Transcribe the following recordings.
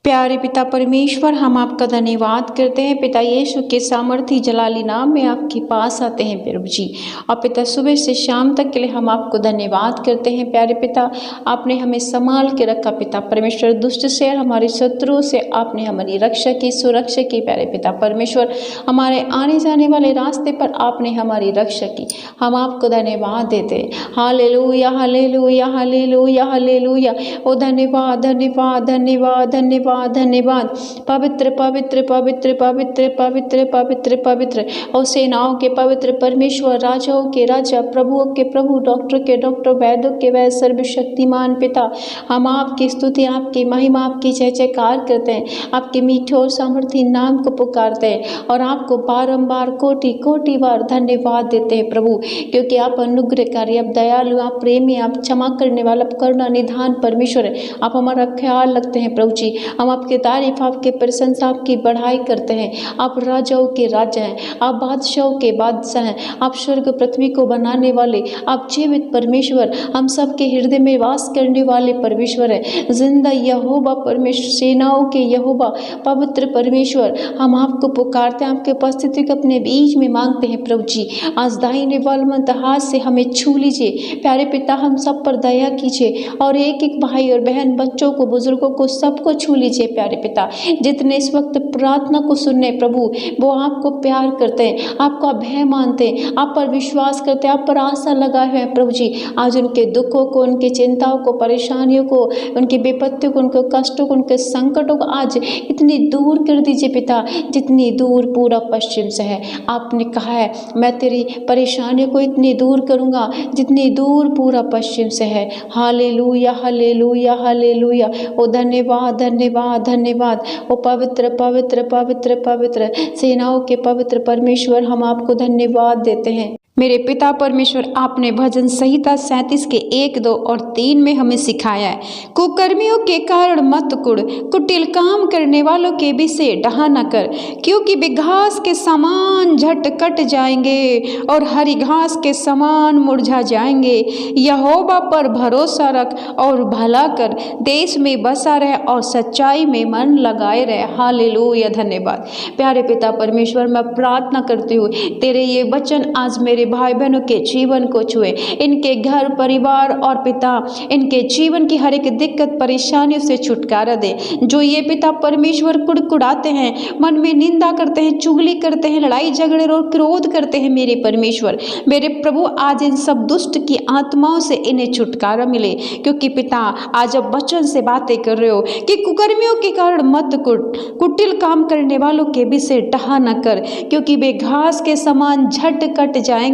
प्यारे पिता परमेश्वर, हम आपका धन्यवाद करते हैं पिता यीशु के सामर्थी जलाली नाम में आपके पास आते हैं प्रभु जी। और पिता सुबह से शाम तक के लिए हम आपको धन्यवाद करते हैं प्यारे पिता। आपने हमें संभाल के रखा पिता परमेश्वर, दुष्ट से हमारे शत्रुओं से आपने हमारी रक्षा की, सुरक्षा की प्यारे पिता परमेश्वर। हमारे आने जाने वाले रास्ते पर आपने हमारी रक्षा की, हम आपको धन्यवाद देते हैं। Hallelujah hallelujah hallelujah hallelujah. ओ धन्यवाद धन्यवाद धन्यवाद धन्यवाद धन्यवाद। पवित्र पवित्र पवित्र पवित्र पवित्र पवित्र पवित्र और सेनाओं के पवित्र परमेश्वर, राजाओं के राजा, प्रभुओं के प्रभु, डॉक्टर के डॉक्टर, वैद्यों के वैद्य, सर्वशक्तिमान पिता, हम आपकी स्तुति, आपकी महिमा, आपकी जय जयकार करते हैं। आपके मीठे और सामर्थी नाम को पुकारते हैं और आपको बारंबार कोटि कोटि बार धन्यवाद देते हैं प्रभु, क्योंकि आप अनुग्रहकारी, आप दयालु, आप प्रेमी, आप क्षमा करने वाला, करुणा निधान परमेश्वर है। आप हमारा ख्याल रखते हैं प्रभु जी। हम आपकी तारीफ, आपकी प्रशंसा, आपकी बढ़ाई करते हैं। आप राजाओं के राजा हैं, आप बादशाहों के बादशाह हैं, आप स्वर्ग पृथ्वी को बनाने वाले, आप जीवित परमेश्वर, हम सबके हृदय में वास करने वाले परमेश्वर है। जिंदा यहोवा परमेश्वर, सेनाओं के यहोवा, पवित्र परमेश्वर, हम आपको पुकारते हैं, आपके उपस्थिति को अपने बीच में मांगते हैं प्रभु जी। आज दाहिने बलवंत हाथ से हमें छू लीजिए प्यारे पिता, हम सब पर दया कीजिए और एक एक भाई और बहन, बच्चों को, बुजुर्गों को, सबको छू लीजिए प्यारे पिता। जितने इस वक्त प्रार्थना को सुनने प्रभु, वो आपको प्यार करते हैं, आपका भय मानते हैं, आप पर विश्वास करते हैं, आप पर आशा लगाए हुए हैं प्रभु जी। आज उनके दुखों को, उनकी चिंताओं को, परेशानियों को, उनकी विपत्तियों को, उनके कष्टों को, उनके संकटों को आज इतनी दूर कर दीजिए पिता, जितनी दूर पूरा पश्चिम से है। आपने कहा है, मैं तेरी परेशानियों को इतनी दूर करूँगा जितनी दूर पूरा पश्चिम से है। Hallelujah hallelujah hallelujah. ओ धन्यवाद धन्यवाद धन्यवाद। ओ पवित्र पवित्र पवित्र पवित्र सेनाओं के पवित्र परमेश्वर, हम आपको धन्यवाद देते हैं। मेरे पिता परमेश्वर, आपने भजन संहिता 37 के 1, 2 और 3 में हमें सिखाया है, कुकर्मियों के कारण मत कुड़, कुटिल काम करने वालों के विषय डहा न कर, क्योंकि वे घास के समान झट कट जाएंगे और हरी घास के समान मुरझा जाएंगे। यहोवा पर भरोसा रख और भला कर, देश में बसा रह और सच्चाई में मन लगाए रह। हालेलुया धन्यवाद। प्यारे पिता परमेश्वर, मैं प्रार्थना करती हूँ तेरे ये वचन आज मेरे भाई बहनों के जीवन को छुए, इनके घर परिवार और पिता, इनके जीवन की हर एक दिक्कत परेशानियों से छुटकारा दे। जो ये पिता परमेश्वर कुड़कुड़ाते हैं, मन में निंदा करते हैं, चुगली करते हैं, लड़ाई झगड़े और क्रोध करते हैं, मेरे परमेश्वर, मेरे प्रभु, आज इन सब दुष्ट की आत्माओं से इन्हें छुटकारा मिले, क्योंकि पिता आज अब वचन से बातें कर रहे हो कि कुकर्मियों के कारण मत कुटिल काम करने वालों के विषय डहा न कर, क्योंकि वे घास के समान झट कट जाएंगे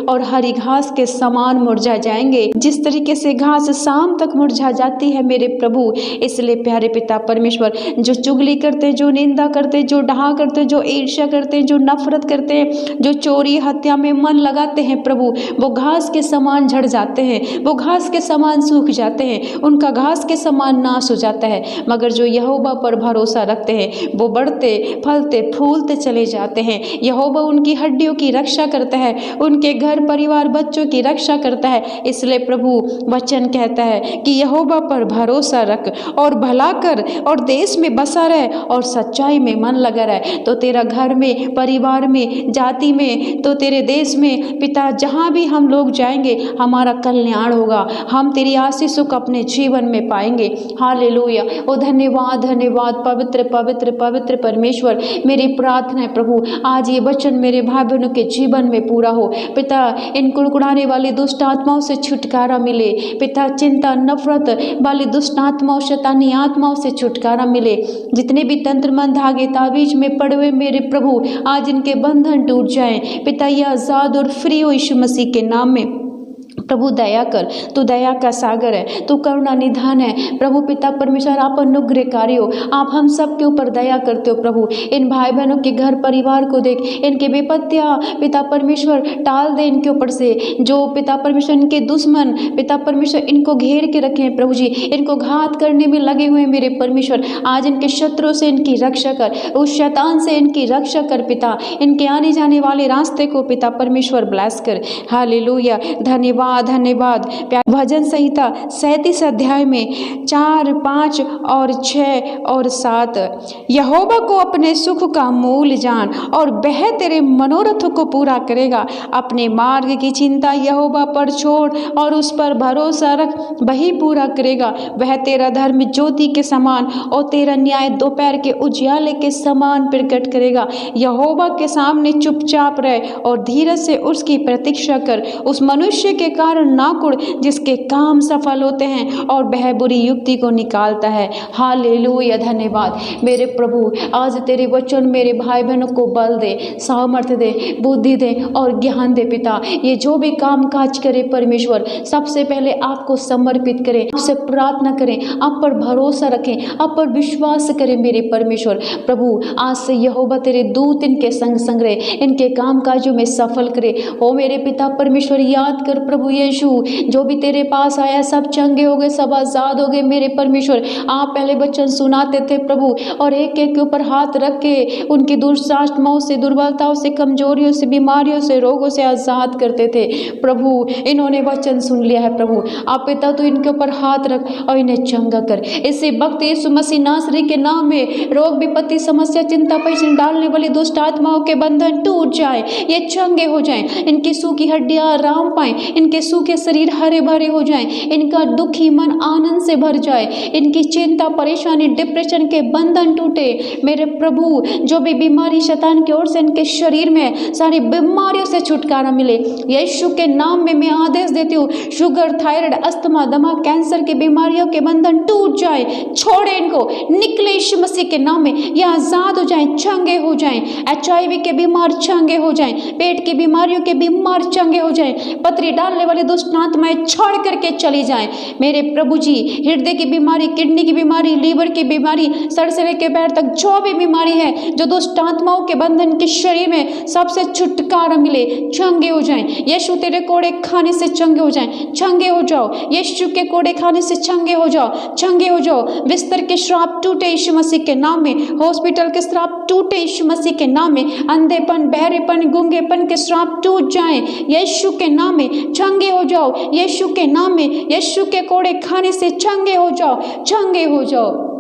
और हरी घास के समान मुरझा जाएंगे। जिस तरीके से घास शाम तक मुरझा जाती है मेरे प्रभु, इसलिए प्यारे पिता परमेश्वर, जो चुगली करते हैं, जो निंदा करते हैं, जो डहा करते हैं, जो ईर्ष्या करते हैं, जो नफरत करते हैं, जो चोरी हत्या में मन लगाते हैं प्रभु, वो घास के समान झड़ जाते हैं, वो घास के समान सूख जाते हैं, उनका घास के समान नाश हो जाता है। मगर जो यहोवा पर भरोसा रखते हैं वो बढ़ते फलते फूलते चले जाते हैं। यहोवा उनकी हड्डियों की रक्षा करता है, उनके घर परिवार बच्चों की रक्षा करता है। इसलिए प्रभु वचन कहता है कि यहोवा पर भरोसा रख और भला कर और देश में बसा रहे और सच्चाई में मन लगा रहे, तो तेरा घर में, परिवार में, जाति में, तो तेरे देश में पिता, जहाँ भी हम लोग जाएंगे हमारा कल्याण होगा, हम तेरी आशीषों को अपने जीवन में पाएंगे। हालेलुया। ओ धन्यवाद धन्यवाद पवित्र पवित्र पवित्र परमेश्वर, मेरी प्रार्थना है प्रभु, आज ये वचन मेरे भाई बहनों के जीवन में पूरा हो पिता। इन कुड़कुड़ाने वाली दुष्ट आत्माओं से छुटकारा मिले पिता, चिंता नफरत वाली दुष्ट आत्माओं, शैतानी आत्माओं से छुटकारा मिले। जितने भी तंत्र मन धागे ताबीज में पड़े हुए मेरे प्रभु, आज इनके बंधन टूट जाएं पिता, ये आज़ाद और फ्री हो यीशु मसीह के नाम में। प्रभु दया कर, तू दया का सागर है, तू करुणा निधान है प्रभु पिता परमेश्वर, आप अनुग्रहकारी हो, आप हम सब के ऊपर दया करते हो प्रभु। इन भाई बहनों के घर परिवार को देख, इनके विपत्तियाँ पिता परमेश्वर टाल दे इनके ऊपर से, जो पिता परमेश्वर इनके दुश्मन पिता परमेश्वर इनको घेर के रखे हैं प्रभु जी, इनको घात करने में लगे हुए मेरे परमेश्वर, आज इनके शत्रु से इनकी रक्षा कर, उस शैतान से इनकी रक्षा कर पिता, इनके आने जाने वाले रास्ते को पिता परमेश्वर ब्लेस कर। हालेलुया धन्यवाद धन्यवाद धन्यवाद। भजन संहिता 37 अध्याय में 4, 5 और 6 और 7, यहोवा को अपने सुख का मूल जान और वह तेरे मनोरथों को पूरा करेगा। अपने मार्ग की चिंता यहोवा पर छोड़ और उस पर भरोसा रख, वही पूरा करेगा। वह तेरा धर्म ज्योति के समान और तेरा न्याय दोपहर के उजियाले के समान प्रकट करेगा। यहोवा के सामने चुपचाप रह और धीरज से उसकी प्रतीक्षा कर। उस मनुष्य के कारण ना कुढ़ जिसके काम सफल होते हैं और वह बुरी युक्ति को निकालता है। हालेलुया, धन्यवाद मेरे प्रभु। आज तेरे वचन मेरे भाई बहनों को बल दे, सामर्थ्य दे, बुद्धि दे और ज्ञान दे पिता। ये जो भी काम काज करे परमेश्वर, सबसे पहले आपको समर्पित करें, आपसे प्रार्थना करें, आप पर भरोसा रखें, आप पर विश्वास करें मेरे परमेश्वर। प्रभु आज से यहोवा तेरे दूत इनके संग संग रहे, इनके काम काजों में सफल करे। ओ मेरे पिता परमेश्वर, याद कर प्रभु यीशु, जो भी तेरे पास आया सब चंगे हो गए, सब आजाद हो गए मेरे परमेश्वर। आप पहले वचन सुनाते थे प्रभु और एक एक के ऊपर हाथ रख के उनकी दुष्टात्माओं से, दुर्बलताओं से, कमजोरियों से, बीमारियों से, रोगों से आजाद करते थे। प्रभु इन्होंने वचन सुन लिया है प्रभु, आप पिता तो इनके ऊपर हाथ रख और इन्हें चंगा कर। इसी वक्त यीशु मसीह नासरी के नाम में रोग, विपत्ति, समस्या, चिंता, परेशानी डालने वाली दुष्ट आत्माओं के बंधन टूट जाए, ये चंगे हो जाएं, इनकी सूखी हड्डियां आराम पाएं, इनके सूखे शरीर हरे भरे हो जाएं, इनका दुखी मन आनंद से भर जाए, इनकी चिंता, परेशानी, डिप्रेशन के बंधन टूटे मेरे प्रभु। जो भी बीमारी शैतान की ओर से इनके शरीर में सारी बीमारियों से छुटकारा मिले यीशु के नाम में मैं आदेश देती हूँ। शुगर, थायराइड, अस्थमा, दमा, कैंसर की बीमारियों के बंधन टूट जाए, छोड़े इनको, निकले यीशु मसीह के नाम में, ये आजाद हो जाएं, चंगे हो जाएं। HIV के बीमार चंगे हो जाएं, पेट की बीमारियों के बीमार चंगे हो जाएं, पथरी डालने वाली दुष्ट आत्माएं छोड़ करके चली जाएं मेरे प्रभु जी। हृदय की बीमारी, किडनी की बीमारी, लीवर की बीमारी, सर से लेकर पैर तक जो भी बीमारी है, जो दुष्ट आत्माओं के बंधन के शरीर में, सबसे छुटकारा मिले, चंगे हो जाएं। यीशु तेरे कोड़े खाने से चंगे हो जाएं, चंगे हो जाओ। यीशु के कोड़े खाने से चंगे हो जाओ, चंगे हो जाओ। बिस्तर के श्राप टूटे यीशु मसीह के नाम में, हॉस्पिटल के श्राप टूटे यीशु मसीह के नाम में, अंधेपन, बहरेपन, गूंगेपन के श्राप टूट जाएं यीशु के नाम में, चंगे हो जाओ यीशु के नाम में। यीशु के कोड़े खाने से चंगे हो जाओ, चंगे हो जाओ।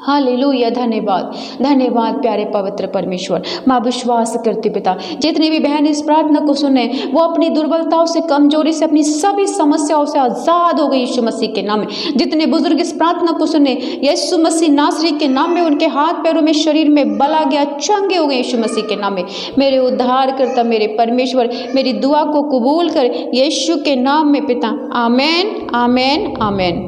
हालेलुया, धन्यवाद धन्यवाद प्यारे पवित्र परमेश्वर। माँ विश्वास करती पिता, जितनी भी बहन इस प्रार्थना को सुने वो अपनी दुर्बलताओं से, कमजोरी से, अपनी सभी समस्याओं से आजाद हो गई यीशु मसीह के नाम में। जितने बुजुर्ग इस प्रार्थना को सुने यीशु मसीह नासरी के नाम में, उनके हाथ पैरों में, शरीर में बल आ गया, चंगे हो गए यीशु मसीह के नाम में। मेरे उद्धार करता मेरे परमेश्वर, मेरी दुआ को कबूल कर यीशु के नाम में पिता। आमेन, आमेन, आमेन।